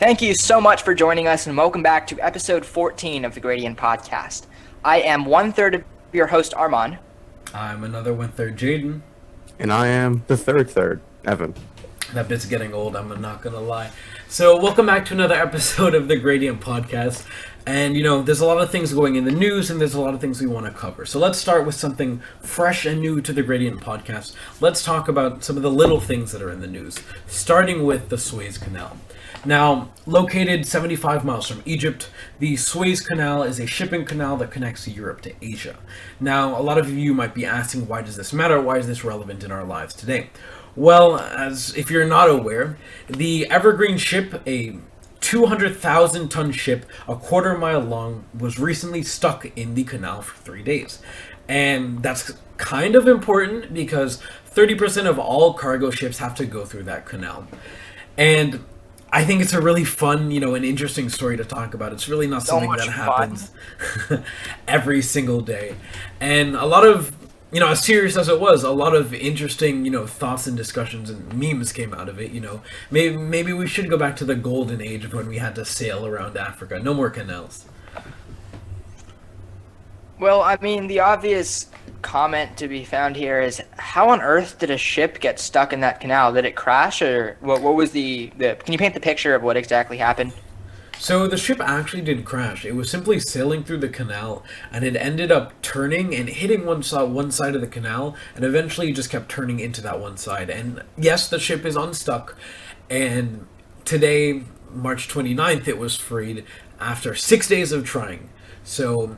Thank you so much for joining us, and welcome back to episode 14 of the Gradient Podcast. I am one-third of your host, Armand. I'm another one-third, Jaden. And I am the third, Evan. That bit's getting old, I'm not gonna lie. So, welcome back to another episode of the Gradient Podcast. And, there's a lot of things going in the news, and there's a lot of things we want to cover. So let's start with something fresh and new to the Gradient Podcast. Let's talk about some of the little things that are in the news, starting with the Suez Canal. Now, located 75 miles from Egypt, the Suez Canal is a shipping canal that connects Europe to Asia. Now, a lot of you might be asking, why does this matter? Why is this relevant in our lives today? Well, as if you're not aware, the Evergreen ship, a 200,000-ton ship, a quarter-mile long, was recently stuck in the canal for 3 days. And that's kind of important because 30% of all cargo ships have to go through that canal. And I think it's a really fun, an interesting story to talk about. It's really not something that happens every single day. And a lot of, as serious as it was, a lot of interesting, thoughts and discussions and memes came out of it. Maybe we should go back to the golden age of when we had to sail around Africa. No more canals. Well, the obvious comment to be found here is, how on earth did a ship get stuck in that canal? Did it crash, or what was the can you paint the picture of what exactly happened? So the ship actually did crash. It was simply sailing through the canal, and it ended up turning and hitting one side of the canal, and eventually just kept turning into that one side. And yes, the ship is unstuck, and today, March 29th, it was freed after 6 days of trying. So,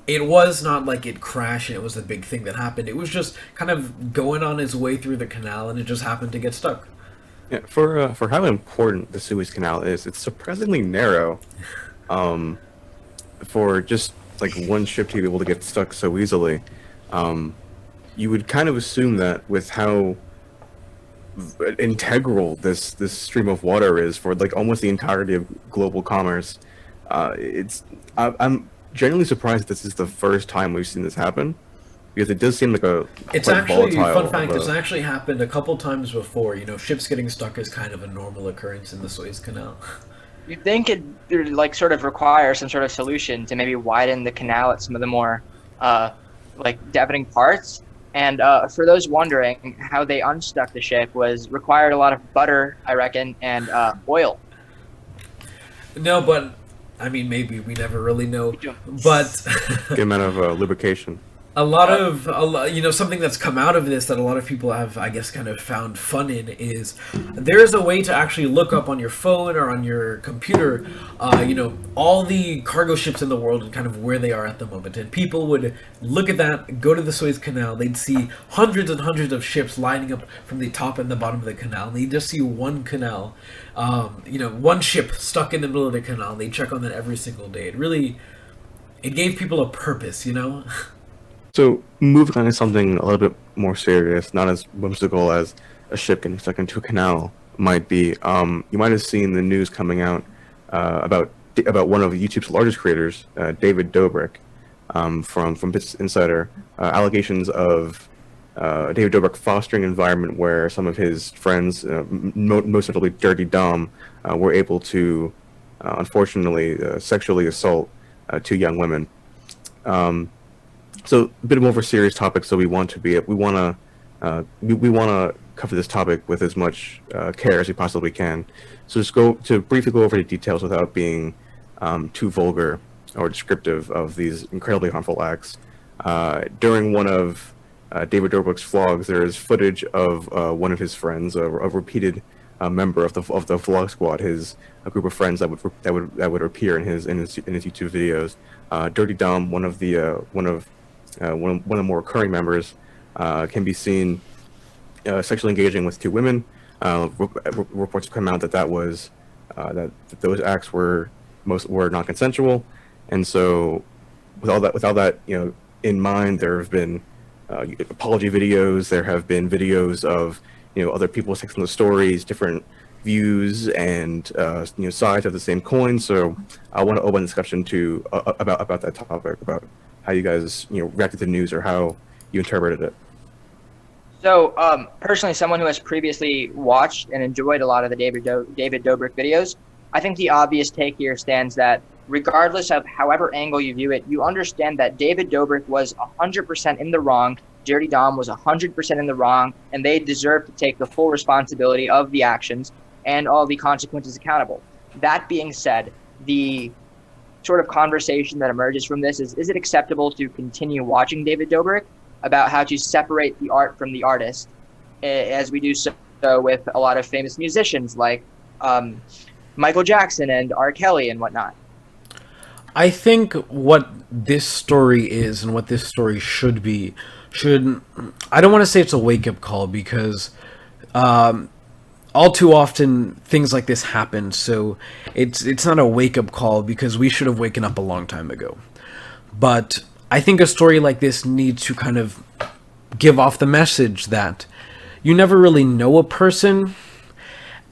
it was not like it crashed and it was a big thing that happened. It was just kind of going on its way through the canal, and it just happened to get stuck. Yeah, for how important the Suez Canal is, it's surprisingly narrow. For just like one ship to be able to get stuck so easily, you would kind of assume that with how integral this stream of water is for like almost the entirety of global commerce, I'm genuinely surprised this is the first time we've seen this happen, because it does seem like it's actually fun fact. It's actually happened a couple times before. Ships getting stuck is kind of a normal occurrence in the Suez Canal. You'd think it would sort of require some sort of solution to maybe widen the canal at some of the more deafening parts. And for those wondering, how they unstuck the ship required a lot of butter, I reckon, and oil. No, but maybe we never really know. But good amount of lubrication. A lot of something that's come out of this that a lot of people have, I guess, kind of found fun in is there is a way to actually look up on your phone or on your computer, all the cargo ships in the world and kind of where they are at the moment. And people would look at that, go to the Suez Canal, they'd see hundreds and hundreds of ships lining up from the top and the bottom of the canal. And they'd just see one canal, one ship stuck in the middle of the canal. And they'd check on that every single day. It gave people a purpose, So, moving on to something a little bit more serious, not as whimsical as a ship getting stuck into a canal might be. You might have seen the news coming out about one of YouTube's largest creators, David Dobrik, from Business Insider. Allegations of David Dobrik fostering an environment where some of his friends, most notably Dirty Dom, were able to, unfortunately, sexually assault two young women. So a bit more of a serious topic. So we want to cover this topic with as much care as we possibly can. So just briefly go over the details without being too vulgar or descriptive of these incredibly harmful acts. During one of David Dobrik's vlogs, there is footage of one of his friends, a repeated member of the vlog squad, a group of friends that would appear in his YouTube videos. Dirty Dom, one of the more recurring members, can be seen sexually engaging with two women. Reports have come out that those acts were non-consensual, and so with all that in mind, there have been apology videos. There have been videos of other people texting the stories, different views and sides of the same coin. So I want to open a discussion to about that topic, about how you guys reacted to the news or how you interpreted it. So, personally, someone who has previously watched and enjoyed a lot of the David Dobrik videos, I think the obvious take here stands that regardless of however angle you view it, you understand that David Dobrik was 100% in the wrong, Dirty Dom was 100% in the wrong, and they deserve to take the full responsibility of the actions and all the consequences accountable. That being said, the sort of conversation that emerges from this is it acceptable to continue watching David Dobrik about how to separate the art from the artist, as we do so with a lot of famous musicians like Michael Jackson and R. Kelly and whatnot? I think what this story is and what this story should be, I don't want to say it's a wake-up call because all too often things like this happen, so it's not a wake-up call because we should have waken up a long time ago. But I think a story like this needs to kind of give off the message that you never really know a person,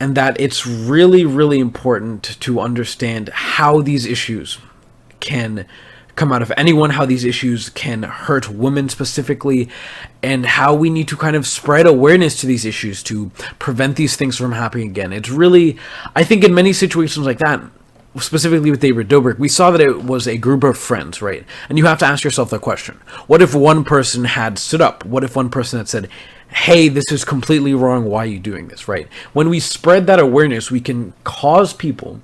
and that it's really, really important to understand how these issues can come out of anyone, how these issues can hurt women specifically, and how we need to kind of spread awareness to these issues to prevent these things from happening again. It's really, I think in many situations like that, specifically with David Dobrik, we saw that it was a group of friends, right? And you have to ask yourself the question, what if one person had stood up? What if one person had said, hey, this is completely wrong, why are you doing this, right? When we spread that awareness, we can cause people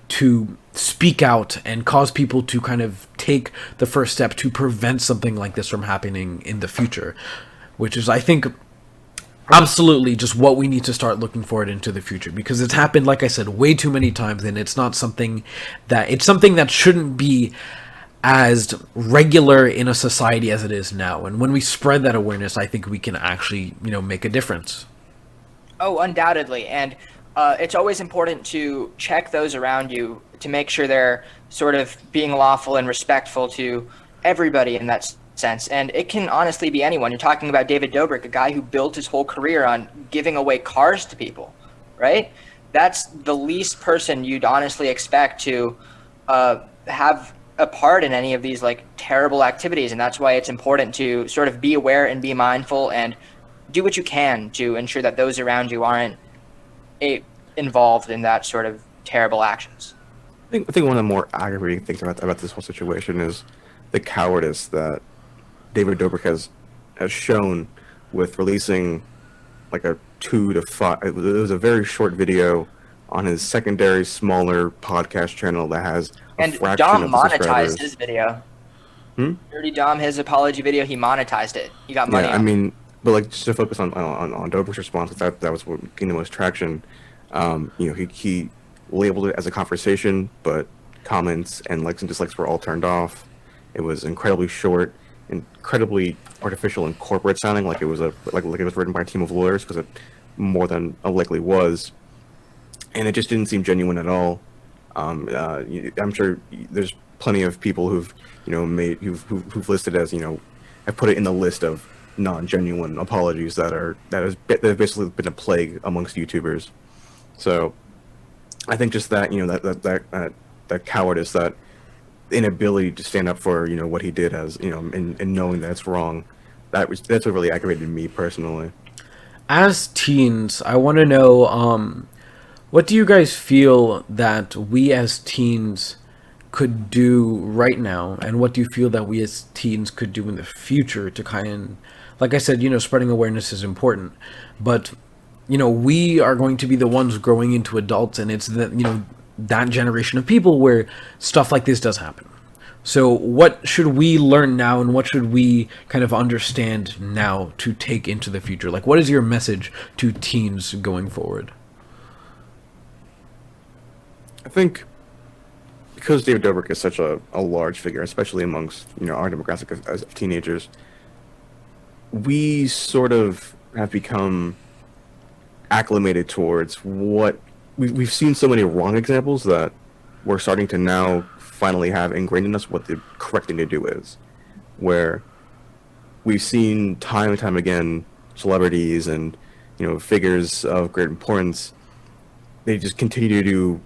to speak out and cause people to kind of take the first step to prevent something like this from happening in the future, which is, I think, absolutely just what we need to start looking forward into the future, because it's happened, like I said, way too many times, and it's something that shouldn't be as regular in a society as it is now. And when we spread that awareness, I think we can actually, make a difference. Oh, undoubtedly. And it's always important to check those around you to make sure they're sort of being lawful and respectful to everybody in that sense. And it can honestly be anyone. You're talking about David Dobrik, a guy who built his whole career on giving away cars to people, right? That's the least person you'd honestly expect to have a part in any of these like terrible activities. And that's why it's important to sort of be aware and be mindful and do what you can to ensure that those around you aren't involved in that sort of terrible actions. I think one of the more aggravating things about this whole situation is the cowardice that David Dobrik has shown with releasing like a 2 to 5. It was a very short video on his secondary, smaller podcast channel that has a and fraction Dom of the monetized subscribers. his video. Dirty Dom, his apology video, he monetized it. He got money. Yeah, I mean, but like just to focus on Dobrik's response, that was what gained the most traction. He labeled it as a conversation, but comments and likes and dislikes were all turned off. It was incredibly short, incredibly artificial and corporate sounding, like it was like it was written by a team of lawyers, because it more than likely was, and it just didn't seem genuine at all. I'm sure there's plenty of people who've listed as have put it in the list of non-genuine apologies that have basically been a plague amongst YouTubers. So I think just that that cowardice, that inability to stand up for what he did, as and knowing that it's wrong, that's what really aggravated me personally. As teens, I want to know, what do you guys feel that we as teens could do right now, and what do you feel that we as teens could do in the future to kind of, like I said, spreading awareness is important, but we are going to be the ones growing into adults, and it's that generation of people where stuff like this does happen. So what should we learn now, and what should we kind of understand now to take into the future? Like, what is your message to teens going forward? I think because David Dobrik is such a large figure, especially amongst our demographic of teenagers, we sort of have become acclimated towards what we've seen so many wrong examples that we're starting to now finally have ingrained in us what the correct thing to do is. Where we've seen time and time again celebrities and figures of great importance, they just continue to do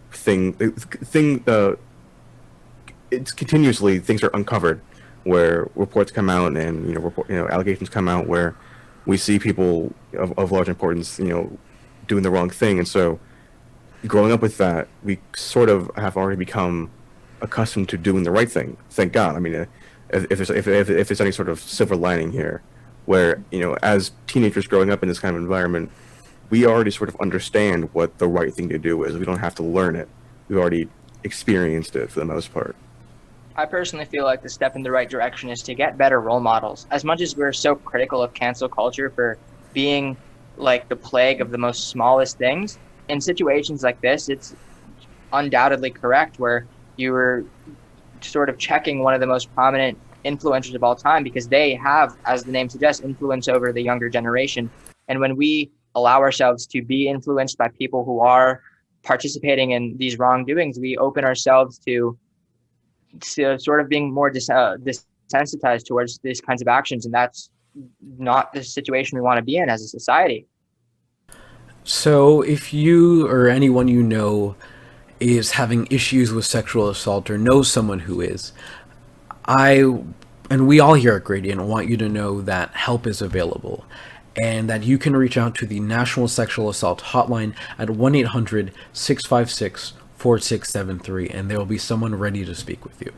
it's continuously things are uncovered, where reports come out and allegations come out where we see people of large importance, doing the wrong thing. And so growing up with that, we sort of have already become accustomed to doing the right thing. Thank God. I mean, if there's any sort of silver lining here, where as teenagers growing up in this kind of environment, we already sort of understand what the right thing to do is. We don't have to learn it. We've already experienced it for the most part. I personally feel like the step in the right direction is to get better role models. As much as we're so critical of cancel culture for being like the plague of the most smallest things, in situations like this, it's undoubtedly correct where you were sort of checking one of the most prominent influencers of all time, because they have, as the name suggests, influence over the younger generation. And when we allow ourselves to be influenced by people who are participating in these wrongdoings, we open ourselves to sort of being more desensitized towards these kinds of actions. And that's not the situation we want to be in as a society. So if you or anyone you know is having issues with sexual assault or knows someone who is, and we all here at Gradient want you to know that help is available and that you can reach out to the National Sexual Assault Hotline at 1-800-656-4673, and there will be someone ready to speak with you.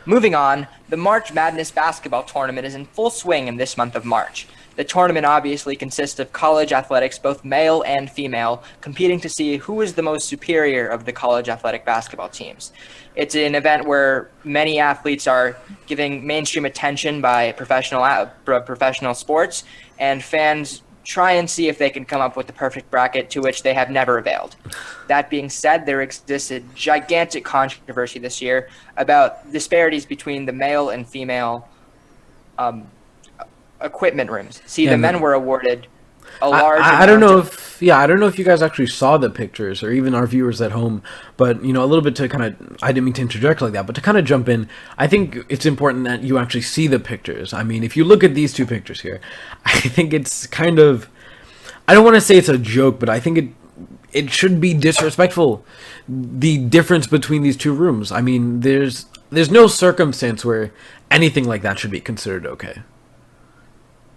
Moving on, the March Madness basketball tournament is in full swing in this month of March. The tournament obviously consists of college athletics, both male and female, competing to see who is the most superior of the college athletic basketball teams. It's an event where many athletes are giving mainstream attention by professional sports, and fans try and see if they can come up with the perfect bracket, to which they have never availed. That being said, there exists a gigantic controversy this year about disparities between the male and female equipment rooms. See, the men were awarded a large I don't know if you guys actually saw the pictures, or even our viewers at home, but a little bit to kind of, I didn't mean to interject like that, but to kind of jump in, I think it's important that you actually see the pictures. I mean, if you look at these two pictures here, I think it's kind of, I don't want to say it's a joke, but I think it should be disrespectful, the difference between these two rooms. I mean, there's no circumstance where anything like that should be considered okay.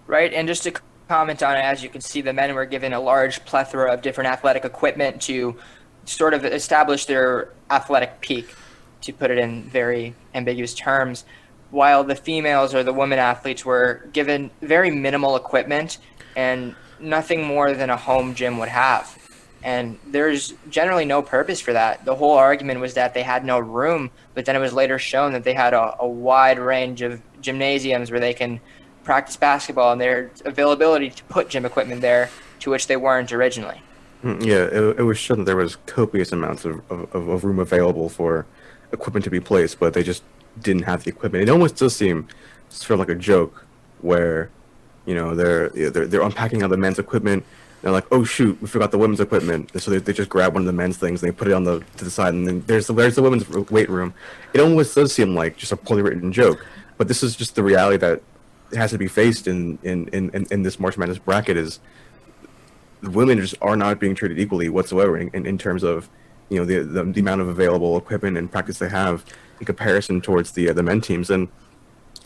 Right, and just to comment on it, as you can see, the men were given a large plethora of different athletic equipment to sort of establish their athletic peak, to put it in very ambiguous terms, while the females or the women athletes were given very minimal equipment and nothing more than a home gym would have. And there's generally no purpose for that. The whole argument was that they had no room, but then it was later shown that they had a wide range of gymnasiums where they can practice basketball, and their availability to put gym equipment there, to which they weren't originally. Yeah, it was shown that there was copious amounts of room available for equipment to be placed, but they just didn't have the equipment. It almost does seem sort of like a joke, where they're unpacking all the men's equipment. They're like, oh shoot, we forgot the women's equipment. And so they just grab one of the men's things and they put it to the side, and then there's the women's weight room. It almost does seem like just a poorly written joke, but this is just the reality that has to be faced in this March Madness bracket. Is the women just are not being treated equally whatsoever in terms of the amount of available equipment and practice they have in comparison towards the men teams. And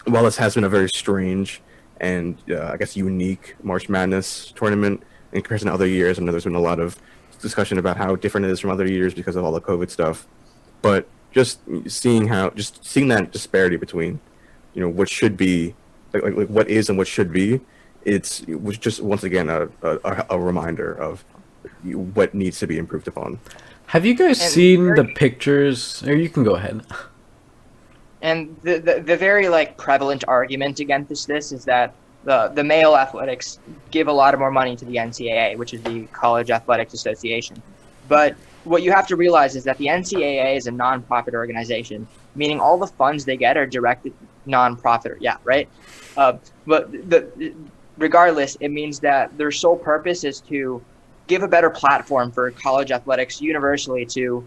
while this has been a very strange and I guess unique March Madness tournament in comparison to other years, I know there's been a lot of discussion about how different it is from other years because of all the COVID stuff, but just seeing that disparity between what should be like what is and what should be, it was just once again a reminder of what needs to be improved upon. Have you guys seen the pictures? Or you can go ahead. And the very prevalent argument against this is that the male athletics give a lot more money to the NCAA, which is the College Athletics Association. But what you have to realize is that the NCAA is a non-profit organization, meaning all the funds they get are directed non-profit. Yeah, right. But regardless, it means that their sole purpose is to give a better platform for college athletics universally to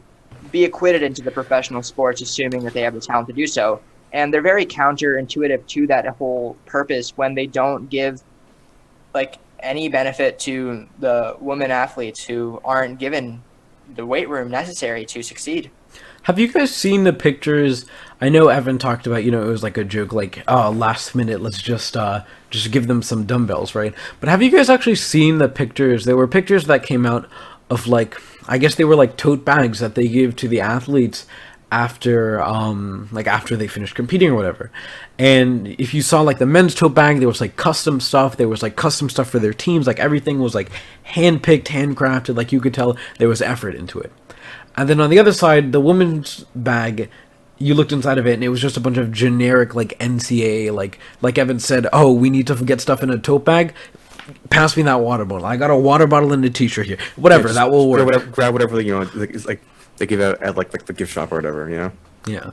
be acquitted into the professional sports, assuming that they have the talent to do so. And they're very counterintuitive to that whole purpose when they don't give any benefit to the women athletes who aren't given the weight room necessary to succeed. Have you guys seen the pictures? I know Evan talked about, it was like a joke, like, oh, last minute, let's just give them some dumbbells, right? But have you guys actually seen the pictures? There were pictures that came out of, like, I guess they were like tote bags that they give to the athletes after after they finished competing or whatever. And if you saw like the men's tote bag, there was like custom stuff. There was like custom stuff for their teams. Like everything was like hand-picked, handcrafted. Like you could tell there was effort into it. And then on the other side, the women's bag, you looked inside of it and it was just a bunch of generic like NCAA, like Evan said, oh, we need to get stuff in a tote bag. Pass me that water bottle. I got a water bottle and a t-shirt here. Whatever, that will work. Grab whatever it's like they give out at like the gift shop or whatever, Yeah.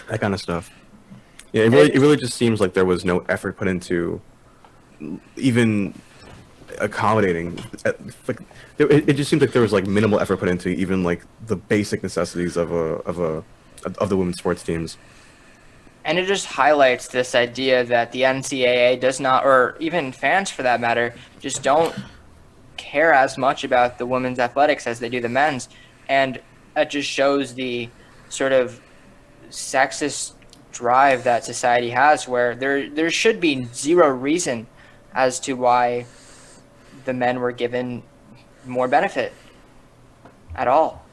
that kind of stuff. Yeah, it really just seems like there was no effort put into even accommodating. Like it just seems like there was like minimal effort put into even like the basic necessities of the women's sports teams. And it just highlights this idea that the NCAA does not, or even fans for that matter, just don't care as much about the women's athletics as they do the men's. And it just shows the sort of sexist drive that society has, where there should be zero reason as to why the men were given more benefit at all.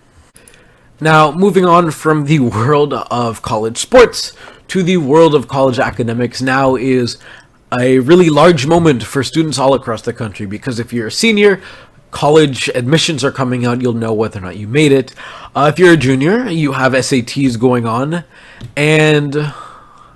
Now, moving on from the world of college sports to the world of college academics now is a really large moment for students all across the country, because if you're a senior, college admissions are coming out, you'll know whether or not you made it. If you're a junior, you have SATs going on, and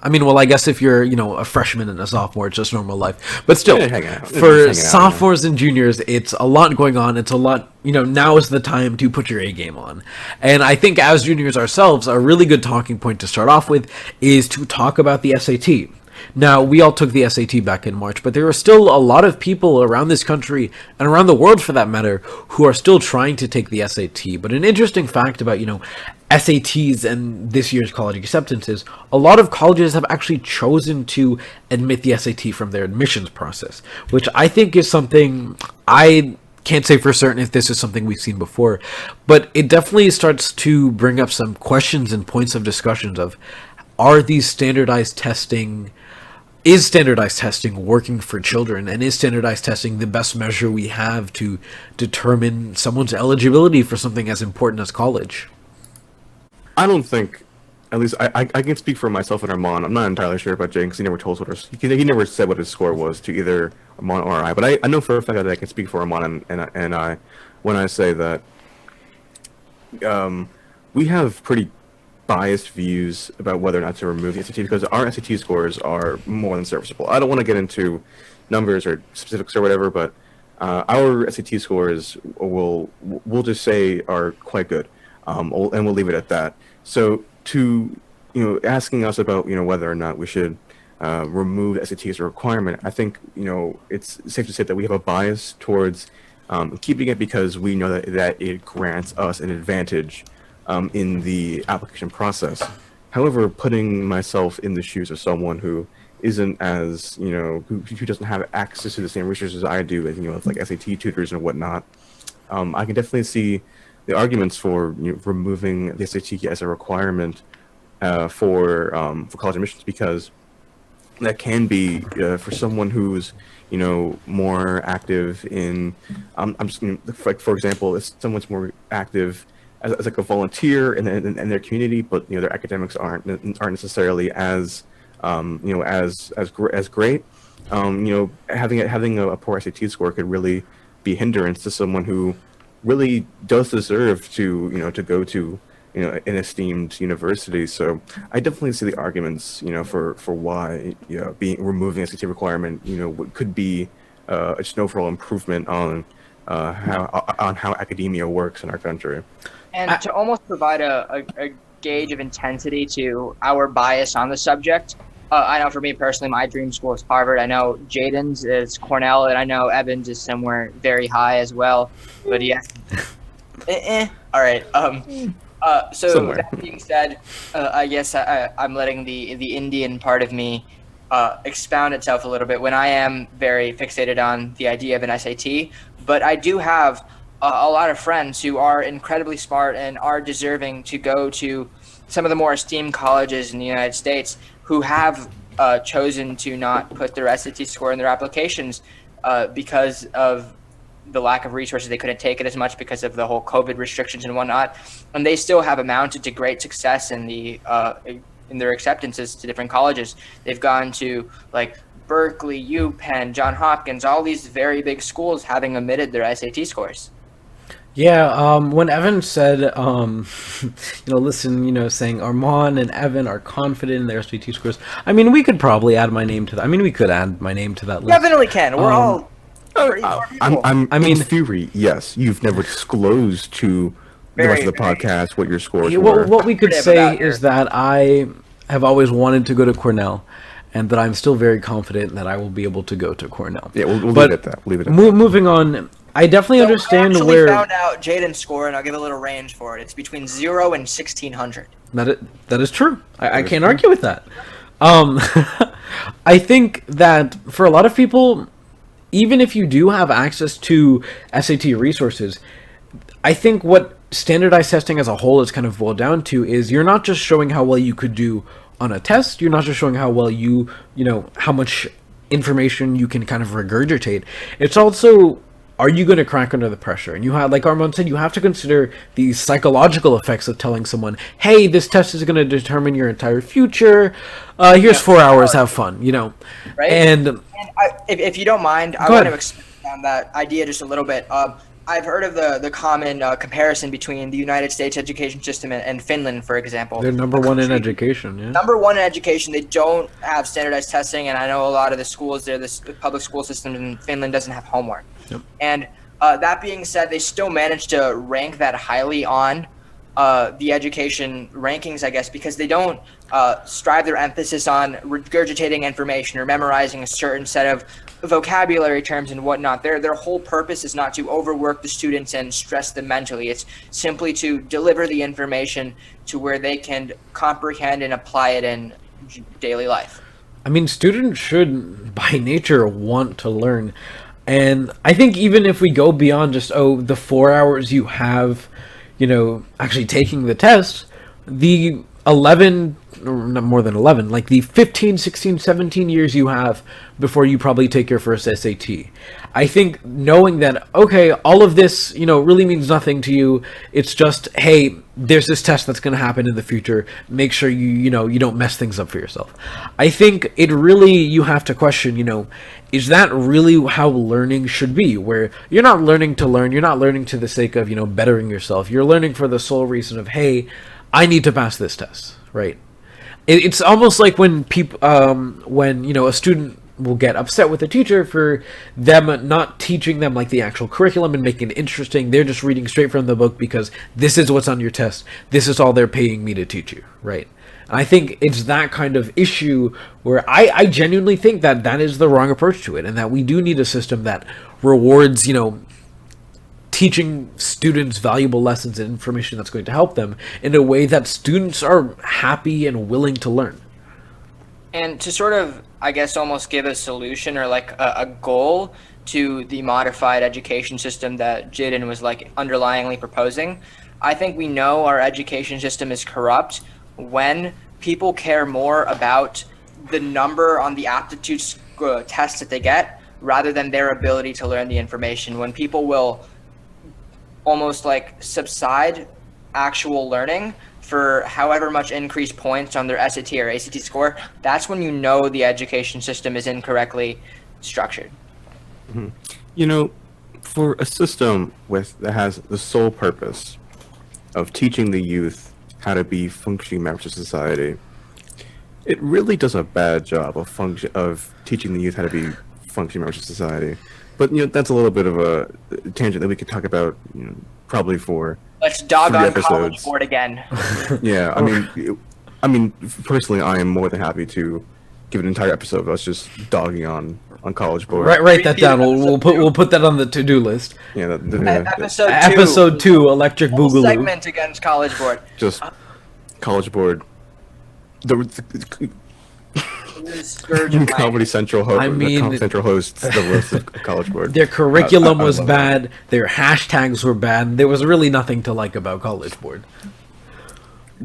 I mean, well, I guess if you're, a freshman and a sophomore, it's just normal life. But still, for sophomores and juniors, it's a lot going on. It's a lot, now is the time to put your A game on. And I think as juniors ourselves, a really good talking point to start off with is to talk about the SAT. Now, we all took the SAT back in March, but there are still a lot of people around this country, and around the world for that matter, who are still trying to take the SAT. But an interesting fact about, SATs and this year's college acceptance is a lot of colleges have actually chosen to admit the SAT from their admissions process, which I think is something I can't say for certain if this is something we've seen before, but it definitely starts to bring up some questions and points of discussions of, is standardized testing working for children, and is standardized testing the best measure we have to determine someone's eligibility for something as important as college? I don't think, at least I can speak for myself and Armand. I'm not entirely sure about Jay because he never told us he never said what his score was to either Armand or I. But I know for a fact that I can speak for Armand and I when I say that we have pretty biased views about whether or not to remove the SAT, because our SAT scores are more than serviceable. I don't want to get into numbers or specifics or whatever, but our SAT scores we'll just say are quite good, and we'll leave it at that. So to asking us about whether or not we should remove SAT as a requirement, I think it's safe to say that we have a bias towards keeping it because we know that it grants us an advantage in the application process. However, putting myself in the shoes of someone who isn't as who doesn't have access to the same resources I do, and with like SAT tutors and whatnot, I can definitely see the arguments for removing the SAT as a requirement for college admissions, because that can be for someone who's more active in I'm just like, for example, if someone's more active as like a volunteer in their community, but their academics aren't necessarily as as great. Having a poor SAT score could really be a hindrance to someone who really does deserve to to go to an esteemed university. So I definitely see the arguments for why removing SAT requirement could be just an overall improvement on how academia works in our country. And to almost provide a gauge of intensity to our bias on the subject, I know for me personally, my dream school is Harvard. I know Jaden's is Cornell, and I know Evans is somewhere very high as well. But yeah, all right. So somewhere. That being said, I guess I'm letting the Indian part of me expound itself a little bit when I am very fixated on the idea of an SAT. But I do have a lot of friends who are incredibly smart and are deserving to go to some of the more esteemed colleges in the United States who have chosen to not put their SAT score in their applications because of the lack of resources. They couldn't take it as much because of the whole COVID restrictions and whatnot, and they still have amounted to great success in their acceptances to different colleges. They've gone to like Berkeley, UPenn, Johns Hopkins, all these very big schools having omitted their SAT scores. Yeah, when Evan said, listen, saying Armand and Evan are confident in their SAT scores. I mean, we could probably add my name to that. I mean, we could add my name to that list. Definitely can. We're all. In theory, yes. You've never disclosed to the rest of the podcast what your scores were. What we could say is that I have always wanted to go to Cornell, and that I'm still very confident that I will be able to go to Cornell. Yeah, we'll leave it at that. Moving on, I definitely understand where. I found out Jaden's score, and I'll give a little range for it. It's between 0 and 1600. That is true. I can't argue with that. I think that for a lot of people, even if you do have access to SAT resources, I think what standardized testing as a whole is kind of boiled down to is you're not just showing how well you could do on a test, you're not just showing how well how much information you can kind of regurgitate. It's also, are you going to crack under the pressure? And you have, like Armand said, you have to consider the psychological effects of telling someone, hey, this test is going to determine your entire future. Here's 4 hours, have fun, Right? And if you don't mind, I want to expand on that idea just a little bit. I've heard of the common comparison between the United States education system and Finland, for example. They're number one in education, yeah. Number one in education. They don't have standardized testing, and I know a lot of the schools there, the public school system in Finland doesn't have homework. Yep. And that being said, they still manage to rank that highly on the education rankings, I guess, because they don't strive their emphasis on regurgitating information or memorizing a certain set of vocabulary terms and whatnot. Their whole purpose is not to overwork the students and stress them mentally. It's simply to deliver the information to where they can comprehend and apply it in daily life. I mean, students should, by nature, want to learn. And I think even if we go beyond just, the 4 hours you have, actually taking the test, the 11, or not more than 11, like the 15, 16, 17 years you have before you probably take your first SAT. I think knowing that, okay, all of this, really means nothing to you. It's just, hey, there's this test that's going to happen in the future. Make sure you don't mess things up for yourself. I think it really, you have to question, is that really how learning should be? Where you're not learning to learn, you're not learning to the sake of, bettering yourself. You're learning for the sole reason of, hey, I need to pass this test, right? It's almost like when people, a student will get upset with the teacher for them not teaching them like the actual curriculum and making it interesting. They're just reading straight from the book because this is what's on your test. This is all they're paying me to teach you, right? And I think it's that kind of issue where I genuinely think that is the wrong approach to it, and that we do need a system that rewards, teaching students valuable lessons and information that's going to help them in a way that students are happy and willing to learn. And to sort of, I guess, almost give a solution or like a goal to the modified education system that Jaden was like underlyingly proposing, I think we know our education system is corrupt when people care more about the number on the aptitude test that they get rather than their ability to learn the information. When people will almost like subside actual learning for however much increased points on their SAT or ACT score, that's when you know the education system is incorrectly structured. Mm-hmm. For a system that has the sole purpose of teaching the youth how to be functioning members of society, it really does a bad job of teaching the youth how to be functioning members of society. But that's a little bit of a tangent that we could talk about, probably for. Let's dog 3 on episodes. College Board again. Yeah, I mean, personally, I am more than happy to give an entire episode of us just dogging on College Board. Write that down. We'll put that on the to-do list. Yeah, episode 2, Electric Boogaloo. Segment against College Board. Just College Board. Comedy Central host. Comedy Central hosts the roast of College Board. Their curriculum was bad. Their hashtags were bad. There was really nothing to like about College Board.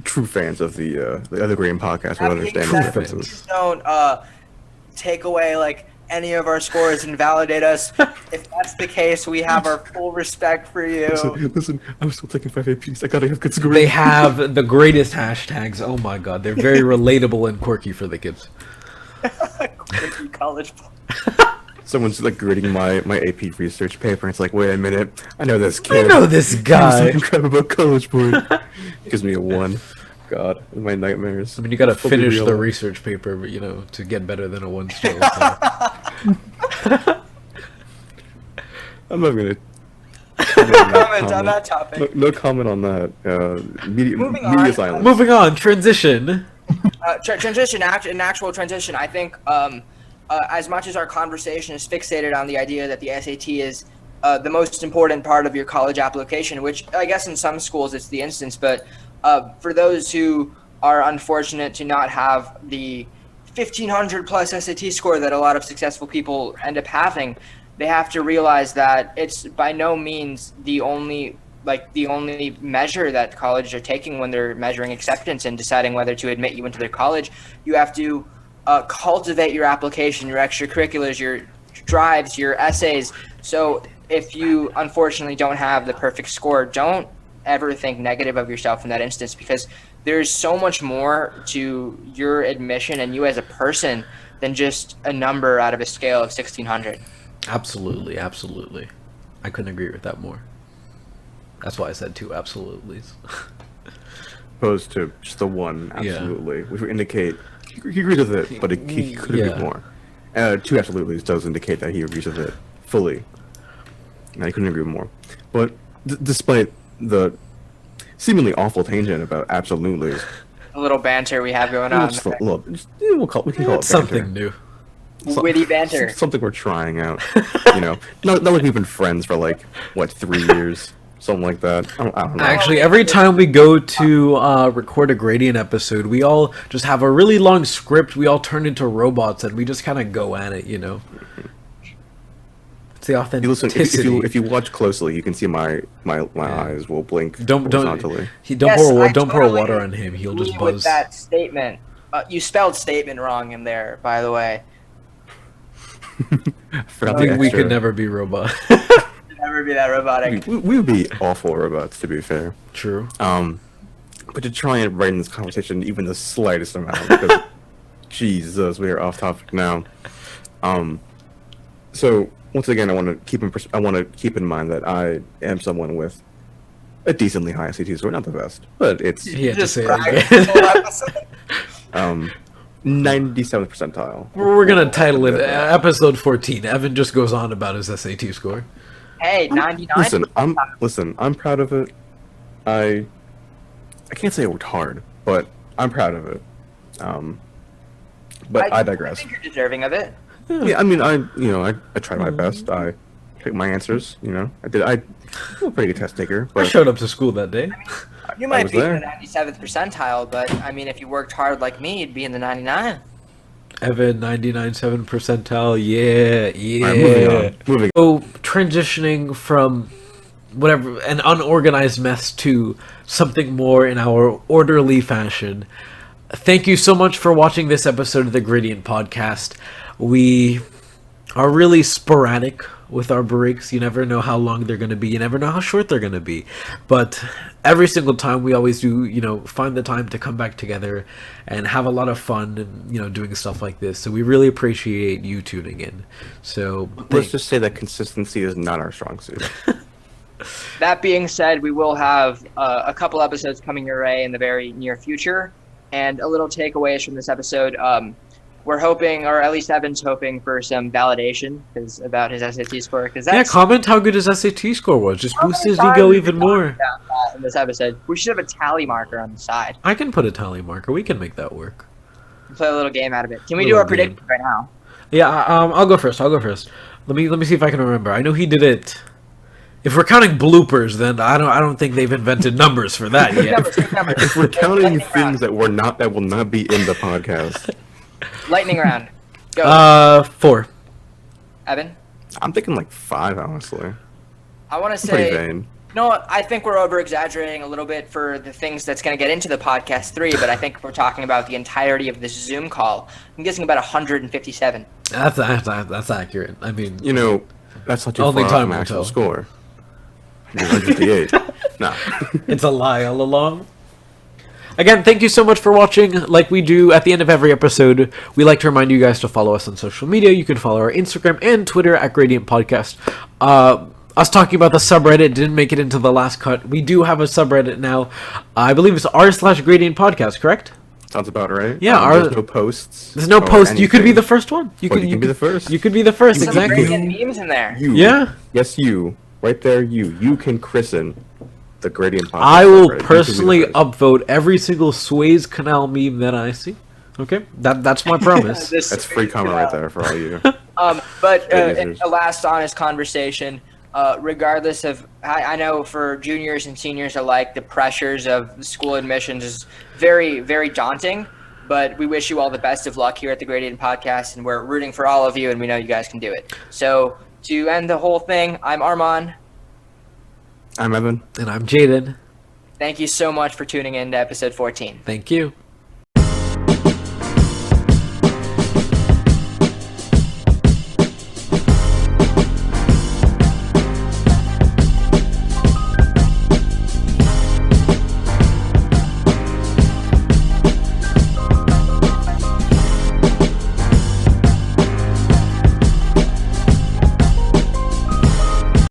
true fans of the other Green podcast will understand the references. Please don't take away like any of our scores and validate us. If that's the case, we have our full respect for you. Listen, I'm still taking 5 APs. I gotta have good scores. They have the greatest hashtags. Oh my god, they're very relatable and quirky for the kids. Quirky college. Someone's like grading my AP research paper, and it's like, wait a minute, I know this kid. I know this guy. He's crap about college board. Gives me a 1. God, my nightmares. I mean, you gotta Fully finish real. the research paper, but, you know, to get better than a 1 still. I'm not gonna. Comment on that topic. No comment on that. Moving on. Media silence. Moving on, transition. Transition, an actual transition. I think as much as our conversation is fixated on the idea that the SAT is the most important part of your college application, which I guess in some schools it's the instance, but for those who are unfortunate to not have the 1,500 plus SAT score that a lot of successful people end up having, they have to realize that it's by no means the only measure that colleges are taking when they're measuring acceptance and deciding whether to admit you into their college. You have to cultivate your application, your extracurriculars, your drives, your essays. So if you unfortunately don't have the perfect score, don't ever think negative of yourself in that instance, because there's so much more to your admission and you as a person than just a number out of a scale of 1,600. Absolutely, absolutely. I couldn't agree with that more. That's why I said 2 absolutelys. Opposed to just the 1 Yeah. absolutely, which would indicate he agrees with it, but he could have Yeah. been more. 2 absolutelys does indicate that he agrees with it fully. And I couldn't agree more. But despite the seemingly awful tangent about absolutelys, A little banter we have going on. we can call it It's banter. something new. Witty banter. Something we're trying out. You know, not like we've been friends for like what 3 years, something like that. I don't know. Actually, every time we go to record a Gradient episode, we all just have a really long script. We all turn into robots, and we just kind of go at it, you know. It's the You listen, authenticity. if you watch closely, you can see my eyes will blink Don't horizontally. Yes, I don't pour totally water on him. He'll just agree with buzz. that statement. You spelled statement wrong in there, by the way. Forgot I think the we extra. could never be robot. Never be that robotic. We would be awful robots, to be fair. True. But to try and write in this conversation even the slightest amount, because Jesus, we are off topic now. So once again, I want to keep in mind that I am someone with a decently high SAT score, not the best, but it's He had to say it brag again. the whole episode. 97th percentile. We're gonna title it episode 14. Evan just goes on about his SAT score. Hey, 99. Listen, I'm proud of it. I can't say I worked hard, but I'm proud of it. But I I digress. think you're deserving of it. Yeah, I mean, I tried my best. I picked my answers. You know, I'm a pretty good test taker. I But showed up to school that day. You might was be in there. the 97th percentile, but I mean, if you worked hard like me, you'd be in the 99. Evan, 99.7 percentile. Yeah, all right, yeah. moving So transitioning from whatever an unorganized mess to something more in our orderly fashion. Thank you so much for watching this episode of the Gradient Podcast. We are really sporadic with our breaks. You never know how long they're going to be. You never know how short they're going to be. But every single time we always do, find the time to come back together and have a lot of fun and, doing stuff like this. So we really appreciate you tuning in. So Let's just say that consistency is not our strong suit. That being said, we will have a couple episodes coming your way in the very near future. And a little takeaways from this episode. We're hoping, or at least Evan's hoping, for some validation about his SAT score. Because that's comment how good his SAT score was. Just how boost many his times ego we even talked more. about that in this episode. We should have a tally marker on the side. I can put a tally marker. We can make that work. Play a little game out of it. Can we Little do our game. predictions right now? Yeah, I'll go first. Let me see if I can remember. I know he did it. If we're counting bloopers, then I don't think they've invented numbers for that yet. Quick numbers. If we're counting Lightning things that will not be in the podcast, Lightning round. Go. 4. Evan? I'm thinking like 5, honestly. I want to I'm pretty say vain. No, I think we're over exaggerating a little bit for the things that's going to get into the podcast 3, but I think if we're talking about the entirety of this Zoom call, I'm guessing about 157. That's accurate. I mean, You know, that's not too Only far off time from will actual tell. score. 158. Nah. it's a lie all along. Again, thank you so much for watching. Like we do at the end of every episode, we like to remind you guys to follow us on social media. You can follow our Instagram and Twitter at Gradient Podcast. Us talking about the subreddit didn't make it into the last cut. We do have a subreddit now. I believe it's r/Gradient Podcast, correct? Sounds about right. Yeah, there's no posts. There's no or post. You could be anything. the first one. You can be the first. You could be the first, Some exactly. brilliant memes in there. You. Yeah. Yes, you. Right there, you. You can christen the Gradient Podcast. I will subreddit. You can be the personally first. upvote every single Suez Canal meme that I see. Okay, that's my promise. That's free comment right there for all you. But Good in users. a last honest conversation, regardless of, I know for juniors and seniors alike, the pressures of school admissions is very, very daunting. But we wish you all the best of luck here at the Gradient Podcast, and we're rooting for all of you, and we know you guys can do it. So to end the whole thing, I'm Armand. I'm Evan. And I'm Jaden. Thank you so much for tuning in to episode 14. Thank you.